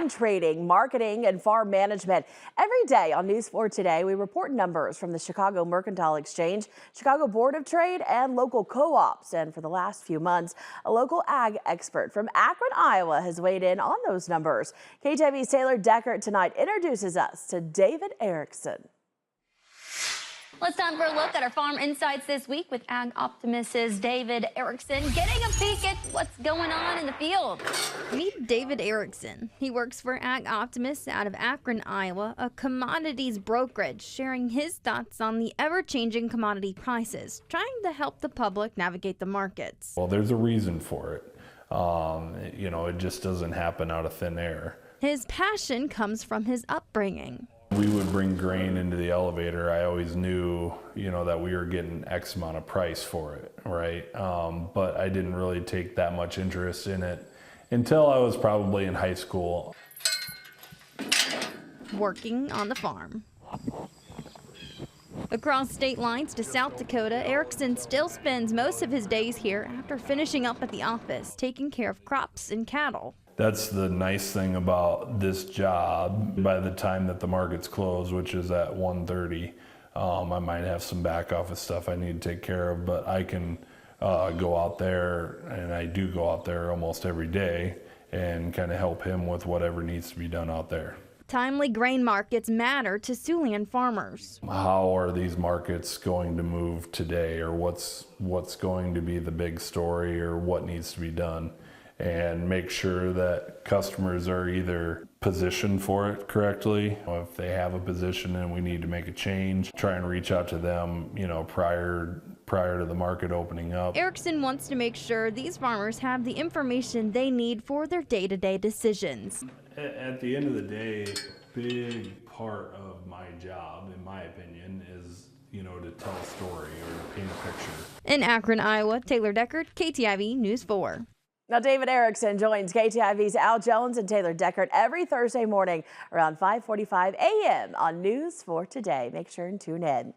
Trading, marketing, and farm management. Every day on News 4 Today, we report numbers from the Chicago Mercantile Exchange, Chicago Board of Trade, and local co-ops. And for the last few months, a local ag expert from Akron, Iowa has weighed in on those numbers. KTIV's Taylor Deckert tonight introduces us to David Erickson. Well, it's time for a look at our farm insights this week with ag optimist David Erickson, getting a peek at what's going on in the field. Meet David Erickson. He works for Ag Optimists out of Akron, Iowa, a commodities brokerage, sharing his thoughts on the ever-changing commodity prices, trying to help the public navigate the markets. Well, there's a reason for it. It just doesn't happen out of thin air. His passion comes from his upbringing. We would bring grain into the elevator. I always knew, that we were getting X amount of price for it, right? But I didn't really take that much interest in it until I was probably in high school. Working on the farm. Across state lines to South Dakota, Erickson still spends most of his days here after finishing up at the office, taking care of crops and cattle. That's the nice thing about this job. By the time that the markets close, which is at 1:30, I might have some back office stuff I need to take care of, but I can go out there, and I do go out there almost every day and kind of help him with whatever needs to be done out there. Timely grain markets matter to Siouxland farmers. How are these markets going to move today, or what's going to be the big story, or what needs to be done? And make sure that customers are either positioned for it correctly. If they have a position and we need to make a change, try and reach out to them, prior to the market opening up. Erickson wants to make sure these farmers have the information they need for their day-to-day decisions. At the end of the day, big part of my job, in my opinion, is to tell a story or to paint a picture. In Akron, Iowa, Taylor Deckert, KTIV News 4. Now, David Erickson joins KTIV's Al Jones and Taylor Deckert every Thursday morning around 5:45 a.m. on News 4 Today. Make sure and tune in.